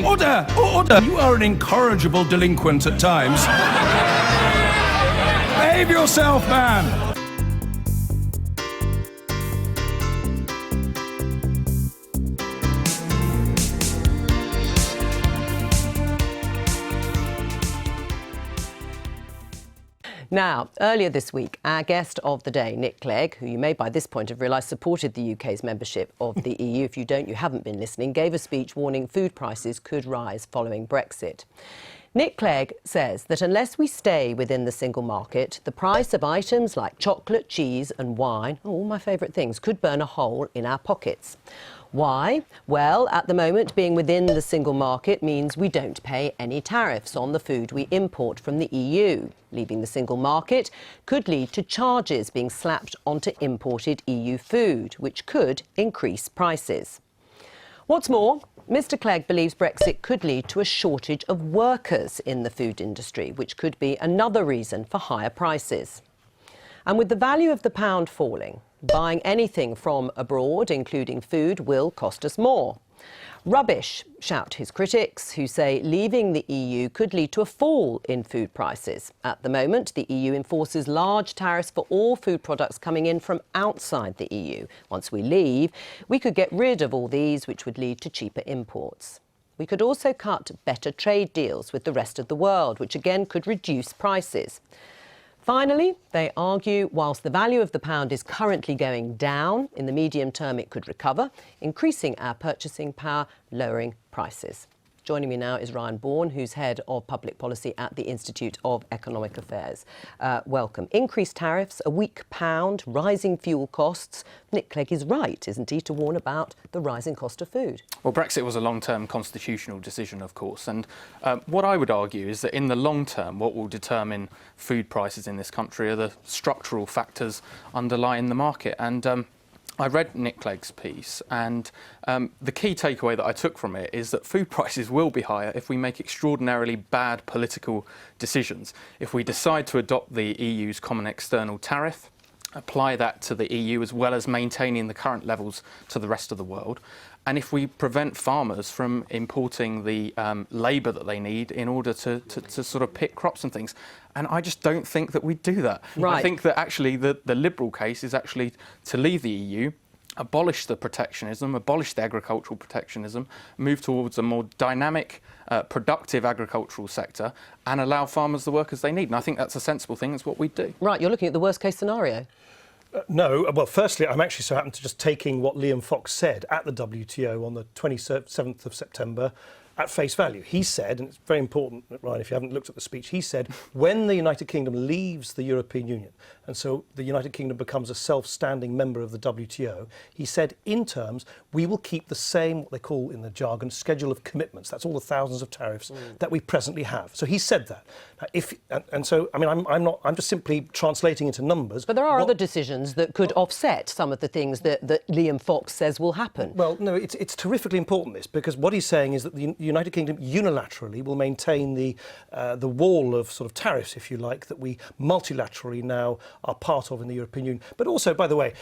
Order! Order! You are an incorrigible delinquent at times. Behave yourself, man! Now, earlier this week, our guest of the day, Nick Clegg, who you may by this point have realised supported the UK's membership of the EU, if you don't, you haven't been listening, gave a speech warning food prices could rise following Brexit. Nick Clegg says that unless we stay within the single market, the price of items like chocolate, cheese and wine, all my favourite things, could burn a hole in our pockets. Why? Well, at the moment, being within the single market means we don't pay any tariffs on the food we import from the EU. Leaving the single market could lead to charges being slapped onto imported EU food, which could increase prices. What's more, Mr Clegg believes Brexit could lead to a shortage of workers in the food industry, which could be another reason for higher prices. And with the value of the pound falling, buying anything from abroad, including food, will cost us more. Rubbish, shout his critics, who say leaving the EU could lead to a fall in food prices. At the moment, the EU enforces large tariffs for all food products coming in from outside the EU. Once we leave, we could get rid of all these, which would lead to cheaper imports. We could also cut better trade deals with the rest of the world, which again could reduce prices. Finally, they argue, whilst the value of the pound is currently going down, in the medium term it could recover, increasing our purchasing power, lowering prices. Joining me now is Ryan Bourne, who's Head of Public Policy at the Institute of Economic Affairs. Welcome. Increased tariffs, a weak pound, rising fuel costs. Nick Clegg is right, isn't he, to warn about the rising cost of food? Well, Brexit was a long-term constitutional decision, of course, and what I would argue is that in the long term, what will determine food prices in this country are the structural factors underlying the market. And I read Nick Clegg's piece, and the key takeaway that I took from it is that food prices will be higher if we make extraordinarily bad political decisions. If we decide to adopt the EU's common external tariff, apply that to the EU as well as maintaining the current levels to the rest of the world, and if we prevent farmers from importing the labour that they need in order to sort of pick crops and things. And I just don't think that we do that. Right. I think that actually the Liberal case is actually to leave the EU, abolish the protectionism, abolish the agricultural protectionism, move towards a more dynamic, productive agricultural sector and allow farmers the workers they need. And I think that's a sensible thing. It's what we do. Right, you're looking at the worst case scenario. No. Well, firstly, I'm actually so happened to just taking what Liam Fox said at the WTO on the 27th of September at face value. He said, and it's very important, Ryan, if you haven't looked at the speech, he said, when the United Kingdom leaves the European Union, and so the United Kingdom becomes a self-standing member of the WTO, he said, in terms, we will keep the same, what they call in the jargon, schedule of commitments. That's all the thousands of tariffs that we presently have. So he said that. Now, and so, I mean, I'm just simply translating into numbers. But there are other decisions that could offset some of the things that Liam Fox says will happen. Well, no, it's terrifically important, this, because what he's saying is that the United Kingdom unilaterally will maintain the wall of sort of tariffs, if you like, that we multilaterally now are part of in the European Union. But also, by the way,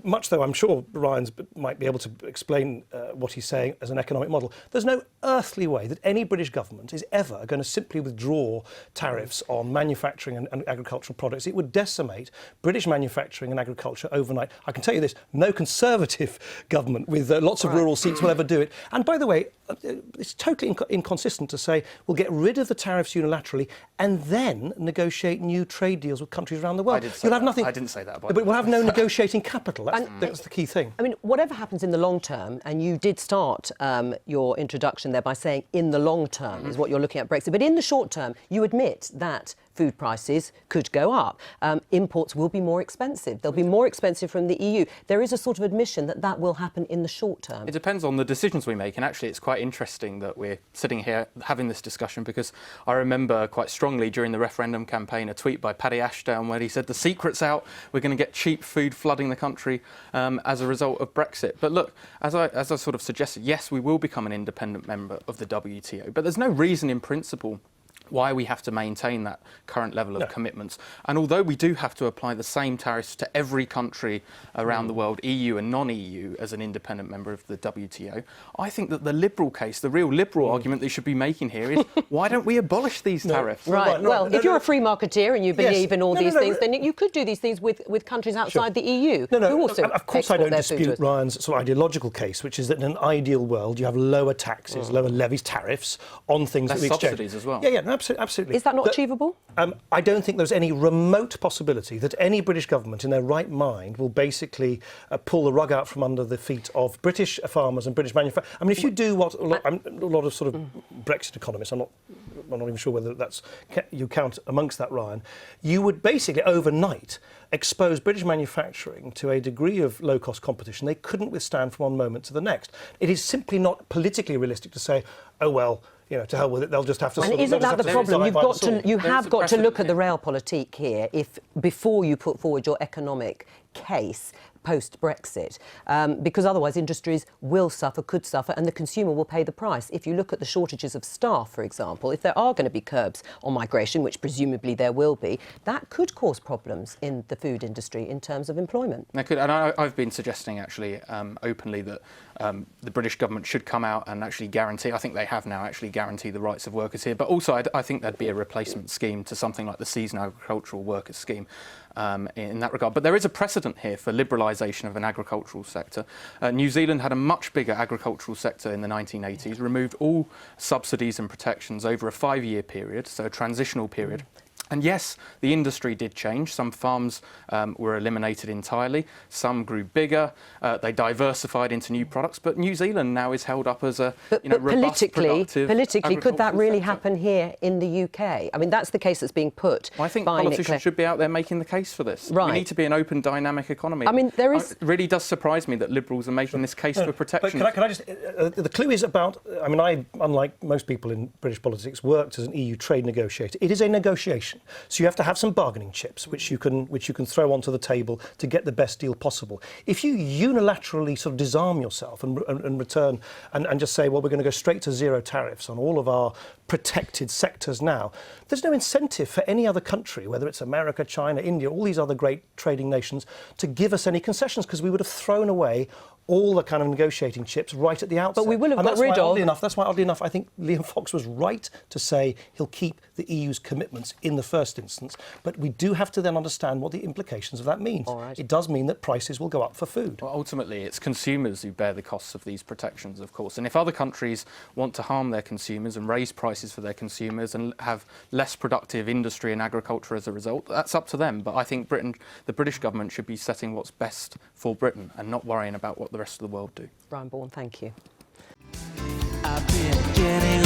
much though I'm sure Ryan might be able to explain what he's saying as an economic model, there's no earthly way that any British government is ever going to simply withdraw tariffs on manufacturing and agricultural products. It would decimate British manufacturing and agriculture overnight. I can tell you this, no Conservative government with lots of rural seats will ever do it. And by the way, it's totally inconsistent to say we'll get rid of the tariffs unilaterally and then negotiate new trade deals with countries around the world. You'll have nothing. I didn't say that. But we'll have no negotiating capital. That's the key thing. I mean, whatever happens in the long term, and you did start your introduction there by saying in the long term is what you're looking at Brexit, but in the short term, you admit that food prices could go up. Imports will be more expensive. They'll be more expensive from the EU. There is a sort of admission that that will happen in the short term. It depends on the decisions we make, and actually it's quite interesting that we're sitting here having this discussion, because I remember quite strongly during the referendum campaign a tweet by Paddy Ashdown where he said the secret's out, we're going to get cheap food flooding the country as a result of Brexit. But look, as I sort of suggested, yes, we will become an independent member of the WTO, but there's no reason in principle why we have to maintain that current level of commitments. And although we do have to apply the same tariffs to every country around the world, EU and non-EU, as an independent member of the WTO, I think that the liberal case, the real liberal argument they should be making here is, why don't we abolish these tariffs? Right. Well, if you're a free marketeer and you believe in all these things, then you could do these things with countries outside the EU who also of course I don't dispute food. Ryan's sort of ideological case, which is that in an ideal world you have lower taxes, lower levies, tariffs on things Less that we exchange. subsidies as well. Yeah, no, absolutely. Is that not achievable? I don't think there's any remote possibility that any British government in their right mind will basically pull the rug out from under the feet of British farmers and British manufacturers. I mean, if you do what a lot of sort of Brexit economists, I'm not even sure whether that's you count amongst that, Ryan, you would basically overnight expose British manufacturing to a degree of low-cost competition they couldn't withstand from one moment to the next. It is simply not politically realistic to say, oh, well, to hell with it, they'll just have to... And isn't that the problem? You have got to look at the realpolitik here before you put forward your economic case post-Brexit, because otherwise industries will suffer, could suffer, and the consumer will pay the price. If you look at the shortages of staff, for example, if there are going to be curbs on migration, which presumably there will be, that could cause problems in the food industry in terms of employment. That could, and I've been suggesting actually openly that the British government should come out and actually guarantee, I think they have now actually guaranteed the rights of workers here, but also I think there'd be a replacement scheme to something like the Seasonal Agricultural Workers Scheme in that regard. But there is a precedent here for liberalisation of an agricultural sector. New Zealand had a much bigger agricultural sector in the 1980s, removed all subsidies and protections over a 5-year period, so a transitional period. And yes, the industry did change. Some farms were eliminated entirely. Some grew bigger. They diversified into new products. But New Zealand now is held up as a robust, productive politically, could that really sector. happen here in the UK? I mean, that's the case that's being put. Well, I think by politicians should be out there making the case for this. Right. We need to be an open, dynamic economy. I mean, there is... It really does surprise me that Liberals are making this case for protection. But can I just... the clue is about... I mean, I, unlike most people in British politics, worked as an EU trade negotiator. It is a negotiation. So you have to have some bargaining chips, which you can throw onto the table to get the best deal possible. If you unilaterally sort of disarm yourself and return and just say, well, we're going to go straight to zero tariffs on all of our protected sectors now, there's no incentive for any other country, whether it's America, China, India, all these other great trading nations, to give us any concessions, because we would have thrown away all the kind of negotiating chips right at the outset. But we will have and got rid of... That's why, oddly enough, I think Liam Fox was right to say he'll keep the EU's commitments in the first instance. But we do have to then understand what the implications of that means. All right. It does mean that prices will go up for food. Well, ultimately, it's consumers who bear the costs of these protections, of course. And if other countries want to harm their consumers and raise prices for their consumers and have less productive industry and agriculture as a result, that's up to them. But I think the British government should be setting what's best for Britain and not worrying about what the rest of the world do. Ryan Bourne, thank you. I've been getting